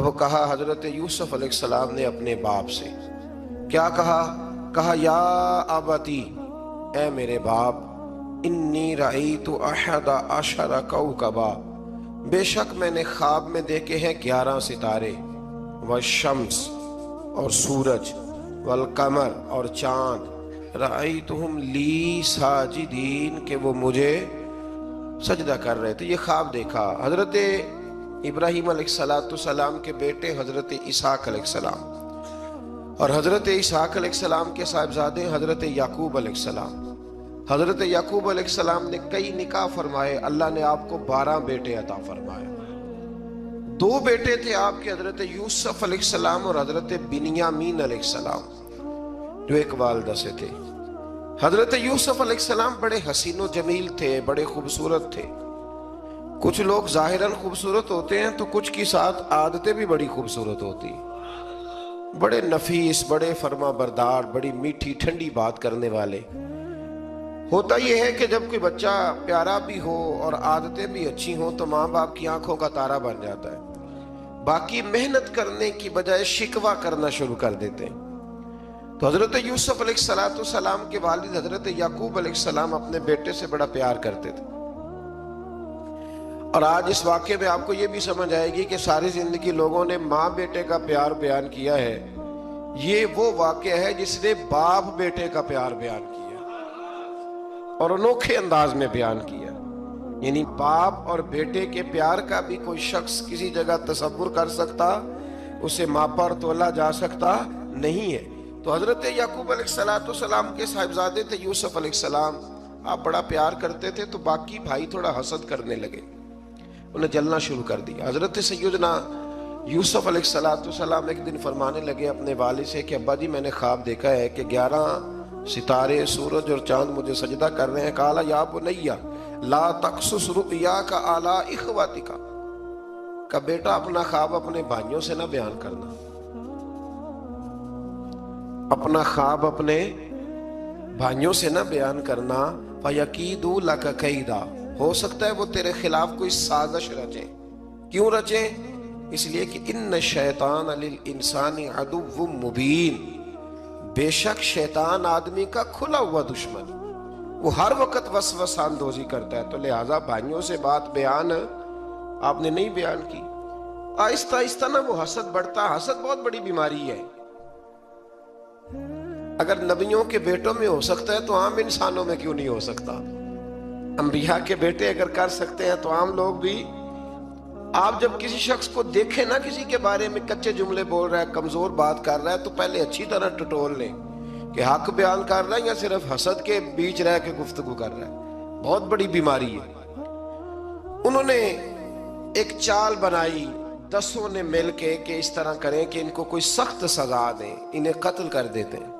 اب کہا حضرت یوسف علیہ السلام نے اپنے باپ سے کیا کہا یا ابتی، اے میرے باپ، انی رأیت احد عشر کوکبا، بے شک میں نے خواب میں دیکھے ہیں 11 ستارے، والشمس اور سورج، والقمر اور چاند، رأیتہم لی ساجدین، کہ وہ مجھے سجدہ کر رہے تھے۔ یہ خواب دیکھا حضرت ابراہیم علیہ السلام کے بیٹے حضرت اسحاق علیہ السلام، اور حضرت اسحاق علیہ السلام کے صاحبزادے حضرت یعقوب علیہ السلام۔ حضرت یعقوب علیہ السلام نے کئی نکاح فرمائے، اللہ نے آپ کو 12 بیٹے عطا فرمائے۔ 2 بیٹے تھے آپ کے، حضرت یوسف علیہ السلام اور حضرت بنیامین علیہ السلام، جو ایک والدہ سے تھے۔ حضرت یوسف علیہ السلام بڑے حسین و جمیل تھے، بڑے خوبصورت تھے۔ کچھ لوگ ظاہراً خوبصورت ہوتے ہیں تو کچھ کی ساتھ عادتیں بھی بڑی خوبصورت ہوتی ہیں، بڑے نفیس، بڑے فرما بردار، بڑی میٹھی ٹھنڈی بات کرنے والے۔ ہوتا یہ ہے کہ جب کوئی بچہ پیارا بھی ہو اور عادتیں بھی اچھی ہوں تو ماں باپ کی آنکھوں کا تارا بن جاتا ہے، باقی محنت کرنے کی بجائے شکوہ کرنا شروع کر دیتے ہیں۔ تو حضرت یوسف علیہ السلام کے والد حضرت یعقوب علیہ السلام اپنے بیٹے سے بڑا پیار کرتے تھے۔ اور آج اس واقعے میں آپ کو یہ بھی سمجھ آئے گی کہ ساری زندگی لوگوں نے ماں بیٹے کا پیار بیان کیا ہے، یہ وہ واقعہ ہے جس نے باپ بیٹے کا پیار بیان کیا اور انوکھے انداز میں بیان کیا۔ یعنی باپ اور بیٹے کے پیار کا بھی کوئی شخص کسی جگہ تصور کر سکتا، اسے ماپا اور تولا جا سکتا نہیں ہے۔ تو حضرت یعقوب علیہ السلام کے صاحبزادے تھے یوسف علیہ السلام، آپ بڑا پیار کرتے تھے، تو باقی بھائی تھوڑا حسد کرنے لگے، انہیں جلنا شروع کر دیا۔ حضرت سیدنا یوسف علیہ السلام ایک دن فرمانے لگے اپنے والد سے کہ ابا جی میں نے خواب دیکھا ہے کہ 11 ستارے، سورج اور چاند مجھے سجدہ کر رہے ہیں۔ قال یا بنی لا تقصص رؤیاک علی اخواتک، کہ بیٹا اپنا خواب اپنے بھائیوں سے نہ بیان کرنا، اپنا خواب اپنے بھائیوں سے نہ بیان کرنا، فیکیدوا لک کیدا، ہو سکتا ہے وہ تیرے خلاف کوئی سازش رچیں۔ کیوں رچیں؟ اس لیے کہ ان الشیطان للانسان عدو مبین، بے شک شیطان آدمی کا کھلا ہوا دشمن، وہ ہر وقت وسوسہ اندوزی کرتا ہے۔ تو لہٰذا بھائیوں سے بات بیان آپ نے نہیں بیان کی۔ آہستہ آہستہ نہ وہ حسد بڑھتا، حسد بہت بڑی بیماری ہے۔ اگر نبیوں کے بیٹوں میں ہو سکتا ہے تو عام انسانوں میں کیوں نہیں ہو سکتا؟ انبیاء کے بیٹے اگر کر سکتے ہیں تو عام لوگ بھی۔ آپ جب کسی شخص کو دیکھیں نا کسی کے بارے میں کچے جملے بول رہا ہے، کمزور بات کر رہا ہے، تو پہلے اچھی طرح ٹٹول لیں کہ حق بیان کر رہا ہے یا صرف حسد کے بیچ رہ کے گفتگو کر رہا ہے۔ بہت بڑی بیماری ہے۔ انہوں نے ایک چال بنائی 10 نے مل کے کہ اس طرح کریں کہ ان کو کوئی سخت سزا دیں، انہیں قتل کر دیتے ہیں۔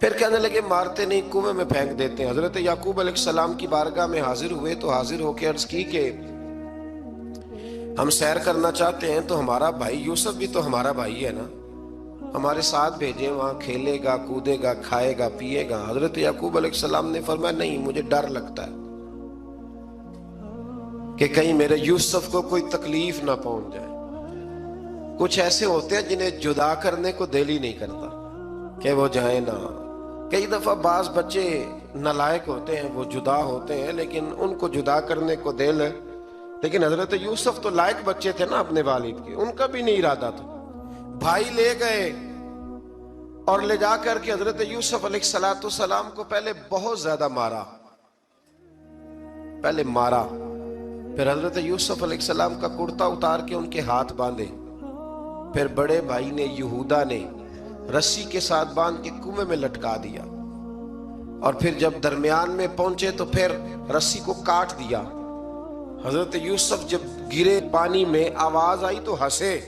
پھر کہنے لگے مارتے نہیں، کنویں میں پھینک دیتے ہیں۔ حضرت یعقوب علیہ السلام کی بارگاہ میں حاضر ہوئے تو حاضر ہو کے عرض کی کہ ہم سیر کرنا چاہتے ہیں، تو ہمارا بھائی یوسف بھی تو ہمارا بھائی ہے نا، ہمارے ساتھ بھیجیں، وہاں کھیلے گا، کودے گا، کھائے گا، پیے گا۔ حضرت یعقوب علیہ السلام نے فرمایا نہیں، مجھے ڈر لگتا ہے کہ کہیں میرے یوسف کو کوئی تکلیف نہ پہنچ جائے۔ کچھ ایسے ہوتے ہیں جنہیں جدا کرنے کو دل ہی نہیں کرتا کہ وہ جائیں نہ۔ کئی دفعہ بعض بچے نالائق ہوتے ہیں، وہ جدا ہوتے ہیں لیکن ان کو جدا کرنے کو دل، لیکن حضرت یوسف تو لائق بچے تھے نا اپنے والد کے، ان کا بھی نہیں ارادہ تھا۔ بھائی لے گئے اور لے جا کر کے حضرت یوسف علیہ السلام کو پہلے بہت زیادہ مارا، پھر حضرت یوسف علیہ السلام کا کرتا اتار کے ان کے ہاتھ باندھے، پھر بڑے بھائی نے یہودا نے رسی کے ساتھ باندھ کے کنویں میں لٹکا دیا، اور پھر جب درمیان میں پہنچے تو پھر رسی کو کاٹ دیا۔ حضرت یوسف جب گرے پانی میں آواز آئی تو ہنسے۔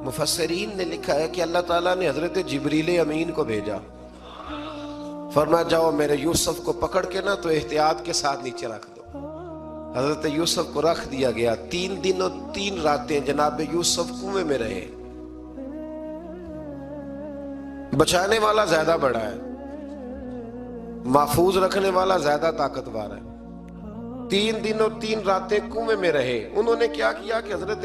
مفسرین نے لکھا ہے کہ اللہ تعالیٰ نے حضرت جبریل امین کو بھیجا، فرمایا جاؤ میرے یوسف کو پکڑ کے نا تو احتیاط کے ساتھ نیچے رکھ دو۔ حضرت یوسف کو رکھ دیا گیا۔ 3 دن اور 3 راتیں جناب یوسف کنویں میں رہے۔ بچانے والا زیادہ بڑا ہے، محفوظ رکھنے والا زیادہ طاقتور ہے۔ 3 دن اور 3 راتیں کنویں میں رہے۔ انہوں نے کیا کیا کہ حضرت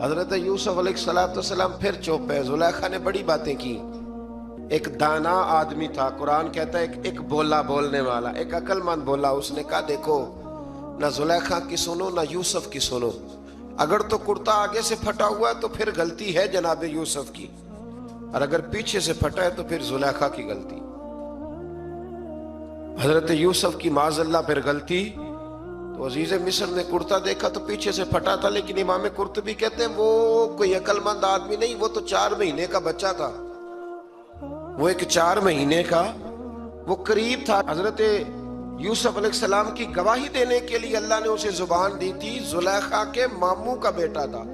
حضرت یوسف علیہ السلام پھر چپ ہے. زلیخا نے بڑی باتیں کی. ایک دانا آدمی تھا, قرآن کہتا ہے ایک بولا بولنے والا, ایک عقل مند بولا. اس نے کہا دیکھو نہ زلیخا کی سنو نہ یوسف کی سنو. اگر تو کرتا آگے سے پھٹا ہوا ہے تو پھر غلطی ہے جناب یوسف کی, اور اگر پیچھے سے پھٹا ہے تو پھر زلیخا کی غلطی. حضرت یوسف کی معاذ اللہ پھر غلطی. تو عزیز مصر نے کرتا دیکھا تو پیچھے سے پھٹا تھا, لیکن امام قرطبی کہتے ہیں وہ کوئی عقل مند آدمی نہیں, وہ تو 4 مہینے کا بچہ تھا. وہ ایک 4 مہینے کا وہ قریب تھا. حضرت یوسف علیہ السلام کی گواہی دینے کے لیے اللہ نے اسے زبان دی تھی. زلیخا کے ماموں کا بیٹا تھا,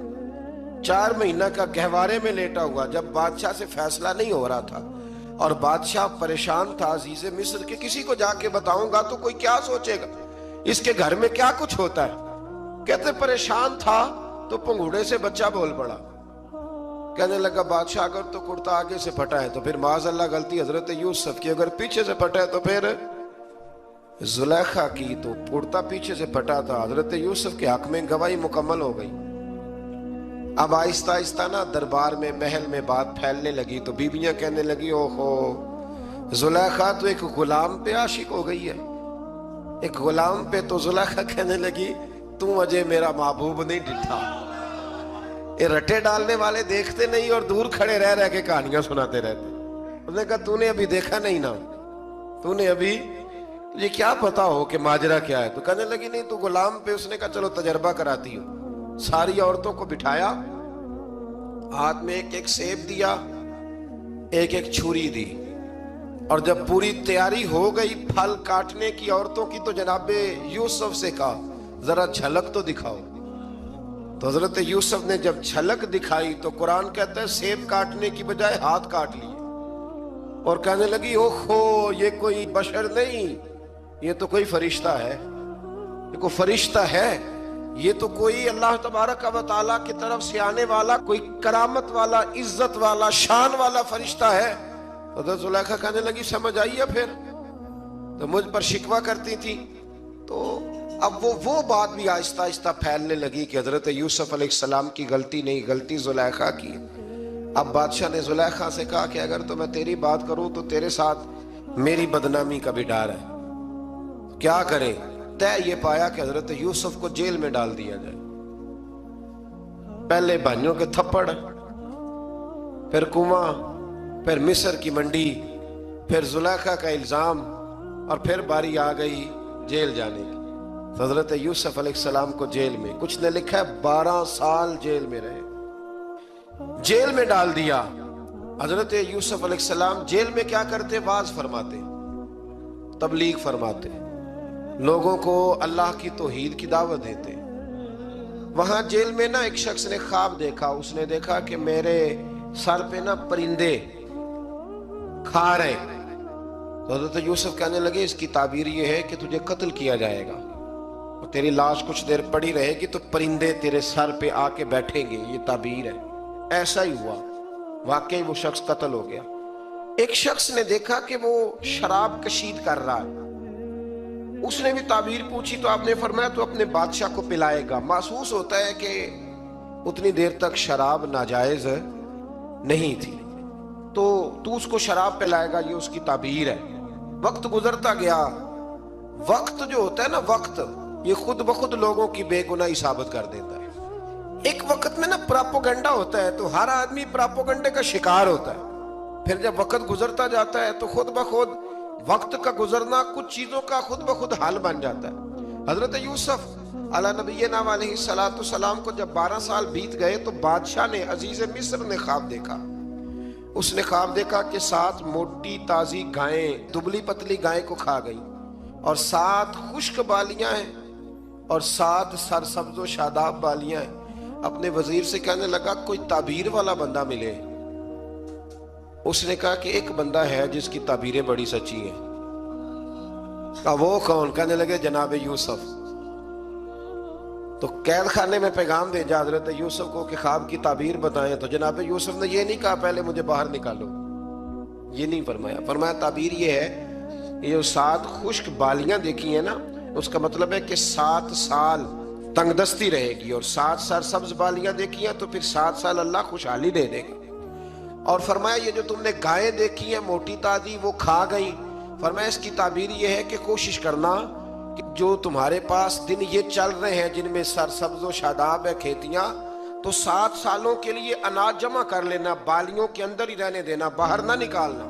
4 مہینہ کا گہوارے میں لیٹا ہوا, جب بادشاہ سے فیصلہ نہیں ہو رہا تھا اور بادشاہ پریشان تھا عزیز مصر کہ کسی کو جا کے بتاؤں گا تو کوئی کیا سوچے گا, اس کے گھر میں کیا کچھ ہوتا ہے. کہتے پریشان تھا تو پنگوڑے سے بچہ بول پڑا. کہنے لگا بادشاہ اگر تو کرتا آگے سے پھٹا ہے تو پھر معاذ اللہ غلطی حضرت یوسف کی, اگر پیچھے سے پھٹا ہے تو پھر زلیخا کی. تو کرتا پیچھے سے پھٹا تھا. حضرت یوسف کے حق میں گواہی مکمل ہو گئی. اب آہستہ آہستہ نا دربار میں محل میں بات پھیلنے لگی. تو بیویاں کہنے لگی اوہو زلیخا تو ایک غلام پہ عاشق ہو گئی ہے, ایک غلام پہ. تو زلیخا کہنے لگی تم اجے میرا محبوب نہیں ڈٹھا. یہ رٹے ڈالنے والے دیکھتے نہیں اور دور کھڑے رہ کے کہانیاں سناتے رہتے. اس نے کہا تو نے ابھی دیکھا نہیں نا, تو نے ابھی یہ کیا پتا ہو کہ ماجرا کیا ہے. تو کہنے لگی نہیں تو غلام پہ. اس نے کہا چلو تجربہ کراتی ہوں. ساری عورتوں کو بٹھایا, ہاتھ میں ایک سیب دیا, ایک چھری دی, اور جب پوری تیاری ہو گئی پھل کاٹنے کی عورتوں کی تو جناب یوسف سے کہا ذرا جھلک تو دکھاؤ. تو حضرت یوسف نے جب جھلک دکھائی تو قرآن کہتا ہے سیب کاٹنے کی بجائے ہاتھ کاٹ لیے, اور کہنے لگی اوہو یہ کوئی بشر نہیں, یہ تو کوئی فرشتہ ہے, یہ کوئی فرشتہ ہے, یہ تو کوئی اللہ تبارک و تعالیٰ کی طرف سے آنے والا کوئی کرامت والا عزت والا شان والا فرشتہ ہے. حضرت زلیخا کہنے لگی سمجھ آئی ہے پھر, تو مجھ پر شکوہ کرتی تھی. تو اب وہ بات بھی آہستہ آہستہ پھیلنے لگی کہ حضرت یوسف علیہ السلام کی غلطی نہیں, غلطی زلیخا کی. اب بادشاہ نے زلیخا سے کہا کہ اگر تو میں تیری بات کروں تو تیرے ساتھ میری بدنامی کا بھی ڈر ہے, کیا کرے. طے یہ پایا کہ حضرت یوسف کو جیل میں ڈال دیا جائے. پہلے بھائیوں کے تھپڑ, پھر کنواں, پھر مصر کی منڈی, پھر زلیخا کا الزام, اور پھر باری آ گئی جیل جانے کی. حضرت یوسف علیہ السلام کو جیل میں, کچھ نے لکھا ہے 12 سال جیل میں رہے, جیل میں ڈال دیا. حضرت یوسف علیہ السلام جیل میں کیا کرتے؟ واعظ فرماتے, تبلیغ فرماتے, لوگوں کو اللہ کی توحید کی دعوت دیتے. وہاں جیل میں نا ایک شخص نے خواب دیکھا. اس نے دیکھا کہ میرے سر پہ نا پرندے کھا رہے. تو حضرت یوسف کہنے لگے اس کی تعبیر یہ ہے کہ تجھے قتل کیا جائے گا, اور تیری لاش کچھ دیر پڑی رہے گی تو پرندے تیرے سر پہ آ کے بیٹھیں گے, یہ تعبیر ہے. ایسا ہی ہوا, واقعی وہ شخص قتل ہو گیا. ایک شخص نے دیکھا کہ وہ شراب کشید کر رہا ہے. اس نے بھی تعبیر پوچھی تو آپ نے فرمایا تو اپنے بادشاہ کو پلائے گا. محسوس ہوتا ہے کہ اتنی دیر تک شراب ناجائز نہیں تھی, تو اس کو شراب پلائے گا, یہ اس کی تعبیر ہے. وقت گزرتا گیا. وقت جو ہوتا ہے نا, وقت یہ خود بخود لوگوں کی بے گناہی ثابت کر دیتا ہے. ایک وقت میں نا پراپوگنڈا ہوتا ہے تو ہر آدمی پراپوگنڈے کا شکار ہوتا ہے. پھر جب وقت گزرتا جاتا ہے تو خود بخود وقت کا گزرنا کچھ چیزوں کا خود بخود حال بن جاتا ہے. حضرت یوسف علی نبینا علیہ السلام کو جب 12 سال بیت گئے تو بادشاہ نے, عزیز مصر نے خواب دیکھا. اس نے خواب دیکھا کہ 7 موٹی تازی گائیں دبلی پتلی گائیں کو کھا گئی, اور 7 خشک بالیاں ہیں, اور 7 سرسبز و شاداب بالیاں ہیں. اپنے وزیر سے کہنے لگا کوئی تعبیر والا بندہ ملے. اس نے کہا کہ ایک بندہ ہے جس کی تعبیریں بڑی سچی ہیں. کہا وہ کون؟ کہنے لگے جناب یوسف. تو قید خانے میں پیغام بھیجا حضرت یوسف کو کہ خواب کی تعبیر بتائیں. تو جناب یوسف نے یہ نہیں کہا پہلے مجھے باہر نکالو, یہ نہیں فرمایا. فرمایا تعبیر یہ ہے, یہ 7 خشک بالیاں دیکھی ہیں نا, اس کا مطلب ہے کہ 7 سال تنگ دستی رہے گی، اور 7 سال سبز بالیاں دیکھی ہیں تو پھر 7 سال اللہ خوشحالی دے دے گا۔ اور فرمایا یہ جو تم نے گائیں دیکھی ہیں موٹی تازی وہ کھا گئی، فرمایا اس کی تعبیر یہ ہے کہ کوشش کرنا کہ جو تمہارے پاس دن یہ چل رہے ہیں جن میں سرسبز و شاداب ہے کھیتیاں، تو 7 سالوں کے لیے اناج جمع کر لینا، بالیوں کے اندر ہی رہنے دینا، باہر نہ نکالنا،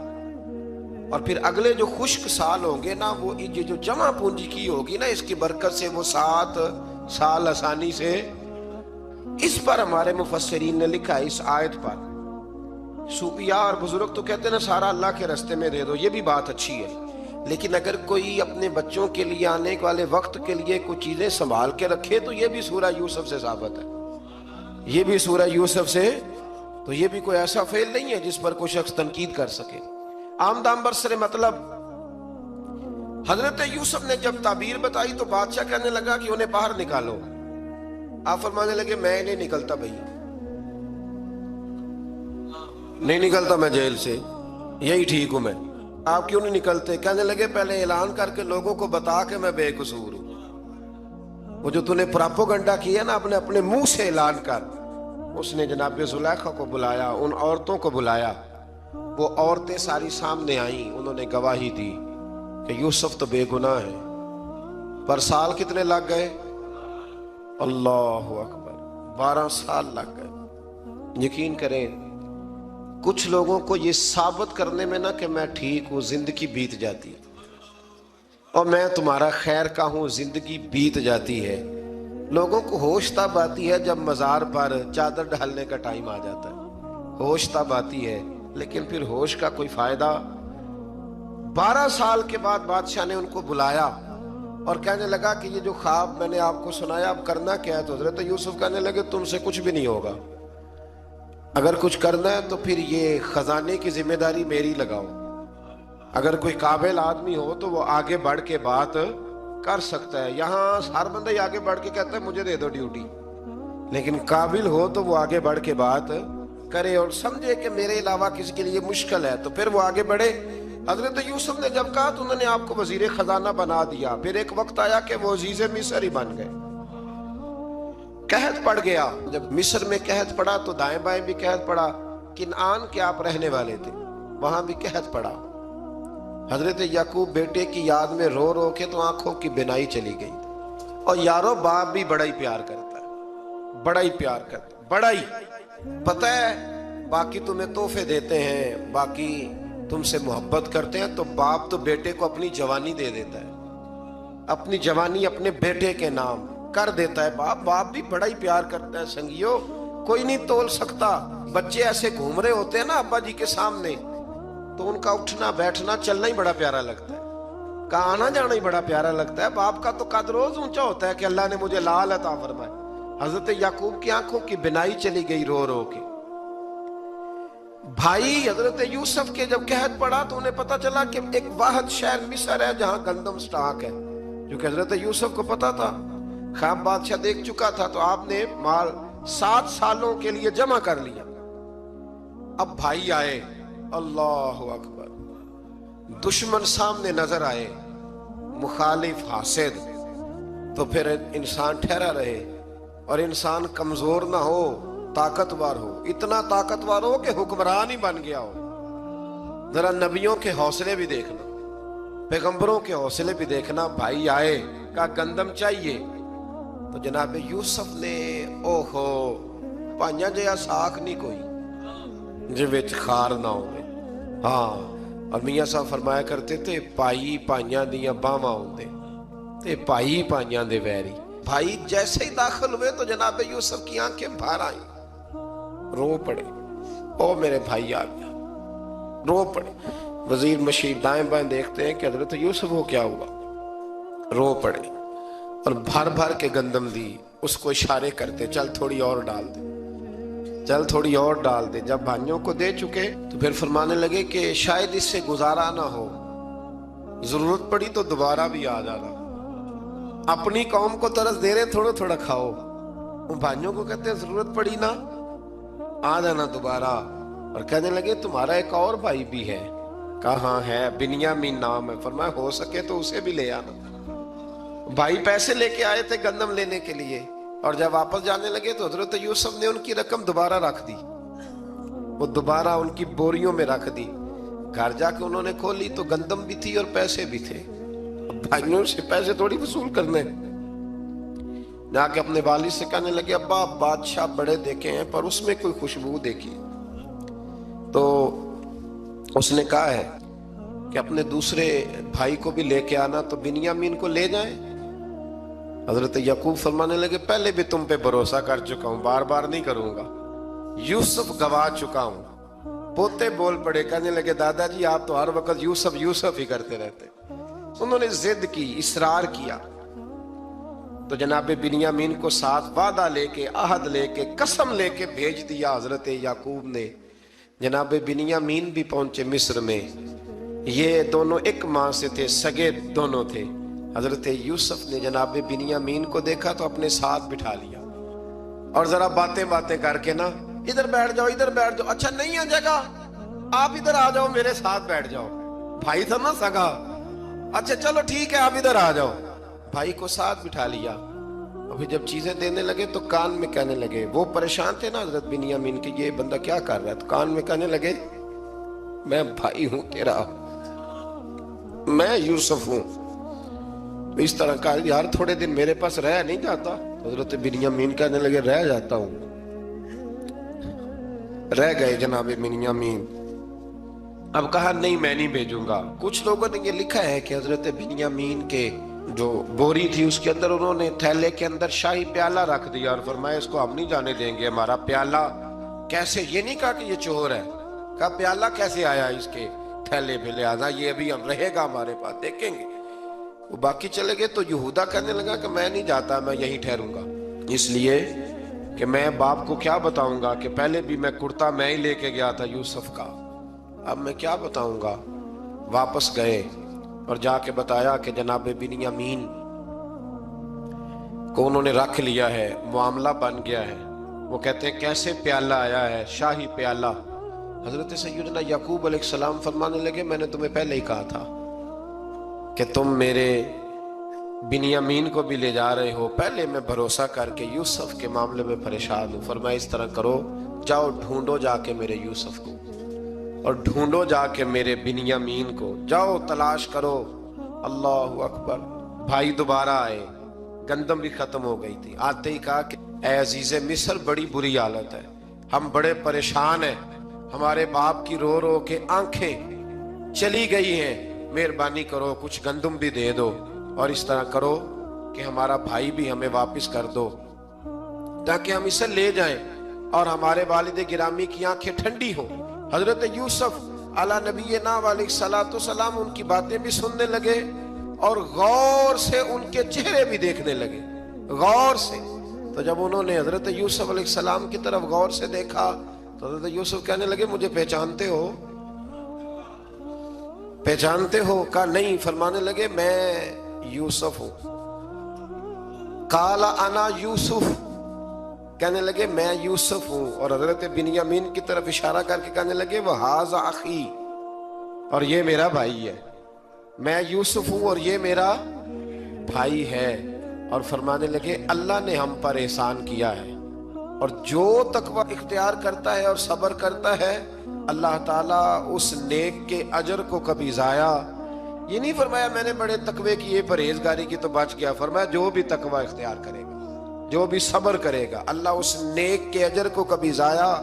اور پھر اگلے جو خشک سال ہوں گے نا، وہ یہ جو جمع پونجی کی ہوگی نا، اس کی برکت سے وہ 7 سال آسانی سے۔ اس پر ہمارے مفسرین نے لکھا ہے، اس آیت پر صوفیاء اور بزرگ تو کہتے ہیں نا سارا اللہ کے راستے میں دے دو، یہ بھی بات اچھی ہے، لیکن اگر کوئی اپنے بچوں کے لیے آنے والے وقت کے لیے کچھ چیزیں سنبھال کے رکھے تو یہ بھی سورہ یوسف سے ثابت ہے، یہ بھی سورہ یوسف سے، تو یہ بھی کوئی ایسا فعل نہیں ہے جس پر کوئی شخص تنقید کر سکے۔ آمدام برسر مطلب حضرت یوسف نے جب تعبیر بتائی تو بادشاہ کہنے لگا کہ انہیں باہر نکالو، آپ فرمانے لگے میں نہیں نکلتا بھائی، نہیں نکلتا میں جیل سے، یہی ٹھیک ہوں میں، آپ کیوں نہیں نکلتے؟ کہنے لگے پہلے اعلان کر کے لوگوں کو بتا کہ میں بے قصور ہوں، وہ جو تو نے پراپوگنڈا کیا نا اپنے منہ سے اعلان کر۔ اس نے جناب زلیخا کو بلایا، ان عورتوں کو بلایا، وہ عورتیں ساری سامنے آئیں، انہوں نے گواہی دی کہ یوسف تو بے گناہ ہے، پر سال کتنے لگ گئے؟ اللہ اکبر، 12 سال لگ گئے۔ یقین کریں کچھ لوگوں کو یہ ثابت کرنے میں نا کہ میں ٹھیک ہوں زندگی بیت جاتی ہے، اور میں تمہارا خیر کا ہوں زندگی بیت جاتی ہے۔ لوگوں کو ہوش تب آتی ہے جب مزار پر چادر ڈالنے کا ٹائم آ جاتا ہے، ہوش تب آتی ہے، لیکن پھر ہوش کا کوئی فائدہ۔ 12 سال کے بعد بادشاہ نے ان کو بلایا اور کہنے لگا کہ یہ جو خواب میں نے آپ کو سنایا اب کرنا کیا ہے؟ تو حضرت یوسف کہنے لگے تم سے کچھ بھی نہیں ہوگا، اگر کچھ کرنا ہے تو پھر یہ خزانے کی ذمہ داری میری لگاؤ، اگر کوئی قابل آدمی ہو تو وہ آگے بڑھ کے بات کر سکتا ہے۔ یہاں ہر بندہ ہی آگے بڑھ کے کہتا ہے مجھے دے دو ڈیوٹی، لیکن قابل ہو تو وہ آگے بڑھ کے بات کرے اور سمجھے کہ میرے علاوہ کسی کے لیے مشکل ہے، تو پھر وہ آگے بڑھے۔ حضرت یوسف نے جب کہا تو انہوں نے آپ کو وزیر خزانہ بنا دیا، پھر ایک وقت آیا کہ وہ عزیز مصر ہی بن گئے، قحط پڑ گیا۔ جب مصر میں قحط پڑا تو دائیں بائیں بھی قحط پڑا، کنعان کے آپ رہنے والے تھے وہاں بھی قحط پڑا۔ حضرت یعقوب بیٹے کی یاد میں رو رو کے تو آنکھوں کی بینائی چلی گئی۔ اور یارو باپ بھی بڑا ہی پیار کرتا ہے، بڑا ہی پیار کرتا ہے، بڑا ہی پتہ ہے، باقی تمہیں تحفے دیتے ہیں، باقی تم سے محبت کرتے ہیں، تو باپ تو بیٹے کو اپنی جوانی دے دیتا ہے، اپنی جوانی اپنے بیٹے کے نام کر دیتا ہے۔ باپ بھی بڑا ہی پیار کرتا ہے۔ سنگیو کوئی نہیں تول سکتا، بچے ایسے گھوم رہے ہوتے ہیں نا ابا جی کے سامنے، تو ان کا اٹھنا بیٹھنا چلنا ہی بڑا پیارا لگتا ہے، کا آنا جانا ہی بڑا پیارا لگتا ہے۔ باپ کا تو قد روز اونچا ہوتا ہے کہ اللہ نے مجھے لال عطا فرمائے۔ حضرت یعقوب کی آنکھوں کی بینائی چلی گئی رو رو کے۔ بھائی حضرت یوسف کے جب قحط پڑا تو انہیں پتا چلا کہ ایک واحد شہر مصر ہے جہاں گندم سٹاک ہے، جو کہ حضرت یوسف کو پتا تھا، خواب بادشاہ دیکھ چکا تھا، تو آپ نے مال 7 سالوں کے لیے جمع کر لیا۔ اب بھائی آئے، اللہ اکبر، دشمن سامنے نظر آئے، مخالف حاسد، تو پھر انسان ٹھہرا رہے اور انسان کمزور نہ ہو، طاقتور ہو، اتنا طاقتور ہو کہ حکمران ہی بن گیا ہو۔ ذرا نبیوں کے حوصلے بھی دیکھنا، پیغمبروں کے حوصلے بھی دیکھنا۔ بھائی آئے، کہا گندم چاہیے، تو جناب یوسف نے اوہو پائیاں جیا ساکھ نہیں کوئی جے وچ خار نہ ہوئے۔ ہاں، اور میاں صاحب فرمایا کرتے تھے پائی پائیاں دیاں باواں ہوندے تے پائی پائیاں دے ویری۔ بھائی جیسے ہی داخل ہوئے تو جناب یوسف کی آنکھیں باہر آئیں، رو پڑے، او میرے بھائی آ گیا، رو پڑے۔ وزیر مشیر دائیں بائیں دیکھتے ہیں کہ حضرت یوسف کو کیا ہوا، رو پڑے اور بھر بھر کے گندم دی، اس کو اشارے کرتے چل تھوڑی اور ڈال دے، چل تھوڑی اور ڈال دے۔ جب بھائیوں کو دے چکے تو پھر فرمانے لگے کہ شاید اس سے گزارا نہ ہو، ضرورت پڑی تو دوبارہ بھی آ جانا، اپنی قوم کو ترس دے رہے تھوڑا تھوڑا کھاؤ۔ ان بھائیوں کو کہتے ہیں ضرورت پڑی نا آ جانا دوبارہ۔ اور کہنے لگے تمہارا ایک اور بھائی بھی ہے، کہاں ہے؟ بنیامین نام ہے۔ فرمایا ہو سکے تو اسے بھی لے آنا۔ بھائی پیسے لے کے آئے تھے گندم لینے کے لیے، اور جب واپس جانے لگے تو حضرت یوسف نے ان کی رقم دوبارہ رکھ دی، وہ دوبارہ ان کی بوریوں میں رکھ دی۔ گھر جا کے انہوں نے کھولی تو گندم بھی تھی اور پیسے بھی تھے۔ بھائیوں سے پیسے تھوڑی وصول کرنے، جا کے اپنے والد سے کہنے لگے ابا بادشاہ بڑے دیکھے ہیں پر اس میں کوئی خوشبو دیکھی، تو اس نے کہا ہے کہ اپنے دوسرے بھائی کو بھی لے کے آنا، تو بنیامین کو لے جائیں۔ حضرت یعقوب فرمانے لگے پہلے بھی تم پہ بھروسہ کر چکا ہوں، بار بار نہیں کروں گا، یوسف گوا چکا ہوں۔ پوتے بول پڑے، کہنے لگے دادا جی آپ تو ہر وقت یوسف یوسف ہی کرتے رہتے۔ انہوں نے ضد کی، اصرار کیا، تو جناب بنیامین کو ساتھ وعدہ لے کے، عہد لے کے، قسم لے کے بھیج دیا حضرت یعقوب نے۔ جناب بنیامین بھی پہنچے مصر میں، یہ دونوں ایک ماں سے تھے، سگے دونوں تھے۔ حضرت یوسف نے جناب بنیامین کو دیکھا تو اپنے ساتھ بٹھا لیا، اور ذرا باتیں کر کے نا ادھر بیٹھ جاؤ، ادھر بیٹھ جاؤ، اچھا نہیں ہے جگہ، آپ ادھر آ جاؤ میرے ساتھ بیٹھ جاؤ۔ بھائی تھا نا سگا، اچھا چلو ٹھیک ہے آپ ادھر آ جاؤ، بھائی کو ساتھ بٹھا لیا۔ ابھی جب چیزیں دینے لگے تو کان میں کہنے لگے، وہ پریشان تھے نا حضرت بنیامین کہ یہ بندہ کیا کر رہا ہے، تو کان میں کہنے لگے میں بھائی ہوں تیرا، میں یوسف ہوں۔ اس طرح کہا یار تھوڑے دن میرے پاس رہ نہیں جاتا؟ حضرت بنیامین کہنے لگے رہ جاتا ہوں۔ رہ گئے جناب بنیامین۔ اب کہا نہیں میں نہیں بھیجوں گا۔ کچھ لوگوں نے یہ لکھا ہے کہ حضرت بنیامین کے جو بوری تھی اس کے اندر انہوں نے تھیلے کے اندر شاہی پیالہ رکھ دیا اور فرمایا اس کو ہم نہیں جانے دیں گے، ہمارا پیالہ کیسے، یہ نہیں کہا کہ یہ چور ہے، کہا پیالہ کیسے آیا اس کے تھیلے پہ، لہذا یہ ابھی ہم رہے گا ہمارے پاس، دیکھیں گے۔ وہ باقی چلے گئے تو یہودا کہنے لگا کہ میں نہیں جاتا، میں یہیں ٹھہروں گا، اس لیے کہ میں باپ کو کیا بتاؤں گا کہ پہلے بھی میں کرتا میں ہی لے کے گیا تھا یوسف کا، اب میں کیا بتاؤں گا۔ واپس گئے اور جا کے بتایا کہ جناب بنیامین کو انہوں نے رکھ لیا ہے، معاملہ بن گیا ہے۔ وہ کہتے ہیں کیسے پیالہ آیا ہے، شاہی پیالہ۔ حضرت سیدنا یعقوب علیہ السلام فرمانے لگے میں نے تمہیں پہلے ہی کہا تھا کہ تم میرے بنیامین کو بھی لے جا رہے ہو، پہلے میں بھروسہ کر کے یوسف کے معاملے میں پریشان ہوں۔ فرمایا اس طرح کرو، جاؤ ڈھونڈو جا کے میرے یوسف کو، اور ڈھونڈو جا کے میرے بنیامین کو، جاؤ تلاش کرو۔ اللہ اکبر۔ بھائی دوبارہ آئے، گندم بھی ختم ہو گئی تھی، آتے ہی کہا کہ اے عزیز مصر بڑی بری حالت ہے، ہم بڑے پریشان ہیں، ہمارے باپ کی رو رو کے آنکھیں چلی گئی ہیں، مہربانی کرو کچھ گندم بھی دے دو، اور اس طرح کرو کہ ہمارا بھائی بھی ہمیں واپس کر دو تاکہ ہم اسے لے جائیں اور ہمارے والد گرامی کی آنکھیں ٹھنڈی ہوں۔ حضرت یوسف علی نبینا علیہ الصلوۃ والسلام ان کی باتیں بھی سننے لگے اور غور سے ان کے چہرے بھی دیکھنے لگے، غور سے۔ تو جب انہوں نے حضرت یوسف علیہ السلام کی طرف غور سے دیکھا تو حضرت یوسف کہنے لگے مجھے پہچانتے ہو، پہچانتے ہو؟ کہا نہیں۔ فرمانے لگے میں یوسف ہوں۔ قال انا یوسف، کہنے لگے میں یوسف ہوں، اور حضرت بنیامین کی طرف اشارہ کر کے کہنے لگے وہذا اخی، اور یہ میرا بھائی ہے، میں یوسف ہوں اور یہ میرا بھائی ہے۔ اور فرمانے لگے اللہ نے ہم پر احسان کیا ہے، اور جو تقوی اختیار کرتا ہے اور صبر کرتا ہے اللہ تعالیٰ اس نیک کے اجر کو کبھی ضائع، یہ نہیں فرمایا میں نے بڑے تقوی کی، یہ پرہیزگاری کی تو بچ گیا، فرمایا جو بھی تقوی اختیار کرے گا، جو بھی صبر کرے گا، اللہ اس نیک کے اجر کو کبھی ضائع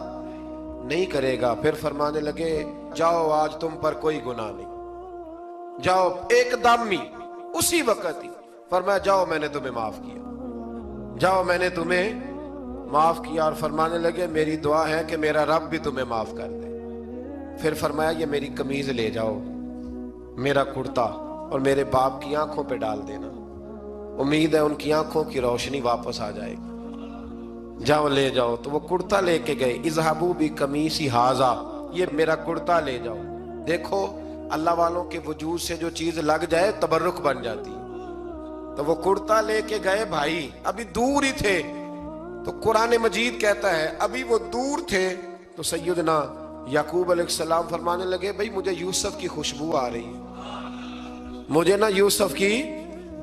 نہیں کرے گا۔ پھر فرمانے لگے جاؤ آج تم پر کوئی گناہ نہیں، جاؤ ایک دم ہی اسی وقت ہی فرمایا جاؤ میں نے تمہیں معاف کیا، جاؤ میں نے تمہیں معاف کیا۔ اور فرمانے لگے میری دعا ہے کہ میرا رب بھی تمہیں معاف کر دے۔ پھر فرمایا یہ میری قمیض لے جاؤ، میرا کرتا، اور میرے باپ کی آنکھوں پہ ڈال دینا، امید ہے ان کی آنکھوں کی روشنی واپس آ جائے گی، جاؤ لے جاؤ۔ تو وہ کرتا لے کے گئے، اذهبوا بقمیصی ھذا، یہ میرا کرتا لے جاؤ۔ دیکھو اللہ والوں کے وجود سے جو چیز لگ جائے تبرک بن جاتی ہے۔ تو وہ کرتا لے کے گئے، بھائی ابھی دور ہی تھے، تو قرآن مجید کہتا ہے ابھی وہ دور تھے تو سیدنا یعقوب علیہ السلام فرمانے لگے بھئی مجھے یوسف کی خوشبو آ رہی ہے، مجھے نا یوسف کی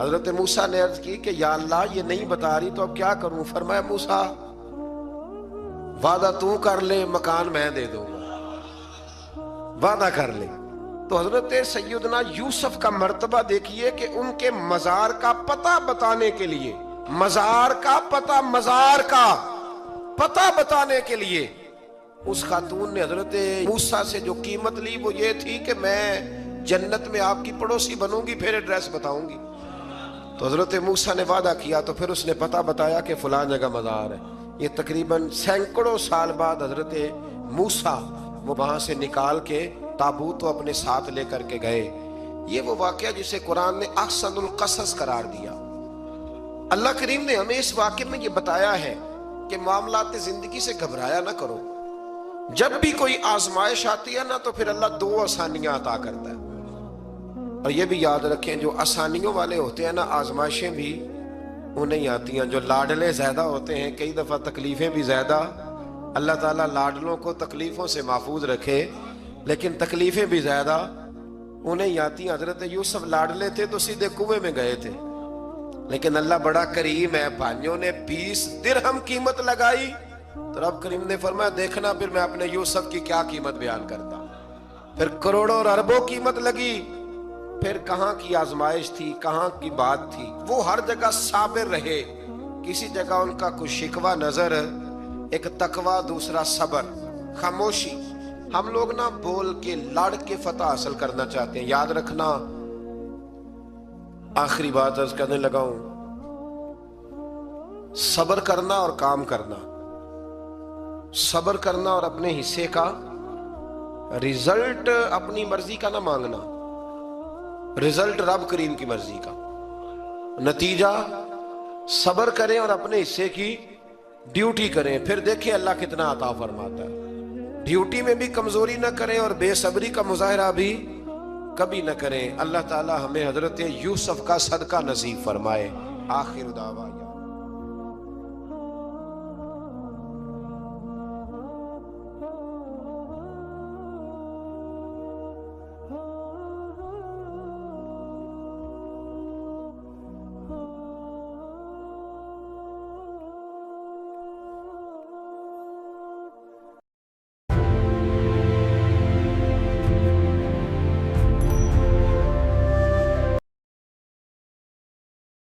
حضرت موسیٰ نے عرض کی کہ یا اللہ یہ نہیں بتا رہی تو اب کیا کروں؟ فرمایا موسیٰ وعدہ تو کر لے، مکان میں دے دوں گا، وعدہ کر لے۔ تو حضرت سیدنا یوسف کا مرتبہ دیکھیے کہ ان کے مزار کا پتہ بتانے کے لیے، مزار کا پتہ بتانے کے لیے اس خاتون نے حضرت موسیٰ سے جو قیمت لی وہ یہ تھی کہ میں جنت میں آپ کی پڑوسی بنوں گی، پھر ایڈریس بتاؤں گی۔ تو حضرت موسیٰ نے وعدہ کیا تو پھر اس نے پتہ بتایا کہ فلاں جگہ مزار ہے۔ یہ تقریباً سینکڑوں سال بعد حضرت موسیٰ وہ وہاں سے نکال کے تابوت کو اپنے ساتھ لے کر کے گئے۔ یہ وہ واقعہ جسے قرآن نے احسن القصص قرار دیا۔ اللہ کریم نے ہمیں اس واقعے میں یہ بتایا ہے کہ معاملات زندگی سے گھبرایا نہ کرو۔ جب بھی کوئی آزمائش آتی ہے نا تو پھر اللہ دو آسانیاں عطا کرتا ہے، اور یہ بھی یاد رکھیں جو آسانیوں والے ہوتے ہیں نا آزمائشیں بھی انہیں آتی ہیں۔ جو لاڈلے زیادہ ہوتے ہیں کئی دفعہ تکلیفیں بھی زیادہ۔ اللہ تعالیٰ لاڈلوں کو تکلیفوں سے محفوظ رکھے، لیکن تکلیفیں بھی زیادہ انہیں آتی ہیں۔ حضرت یوسف لاڈلے تھے تو سیدھے کنویں میں گئے تھے، لیکن اللہ بڑا کریم ہے، بھائیوں نے 20 درہم قیمت لگائی تو رب کریم نے فرمایا دیکھنا پھر میں اپنے یوسف کی کیا قیمت بیان کرتا۔ پھر کروڑوں اور اربوں قیمت لگی، پھر کہاں کی آزمائش تھی، کہاں کی بات تھی، وہ ہر جگہ صابر رہے۔ کسی جگہ ان کا کوئی شکوہ نظر، ایک تقوی، دوسرا صبر، خاموشی۔ ہم لوگ نہ بول کے لڑ کے فتح حاصل کرنا چاہتے ہیں، یاد رکھنا۔ آخری بات عرض کرنے لگا ہوں، صبر کرنا اور کام کرنا، صبر کرنا اور اپنے حصے کا رزلٹ اپنی مرضی کا نہ مانگنا، رزلٹ رب کریم کی مرضی کا، نتیجہ صبر کریں اور اپنے حصے کی ڈیوٹی کریں، پھر دیکھیں اللہ کتنا عطا فرماتا ہے۔ ڈیوٹی میں بھی کمزوری نہ کریں اور بے صبری کا مظاہرہ بھی کبھی نہ کریں۔ اللہ تعالی ہمیں حضرت یوسف کا صدقہ نصیب فرمائے۔ آخر دعوانا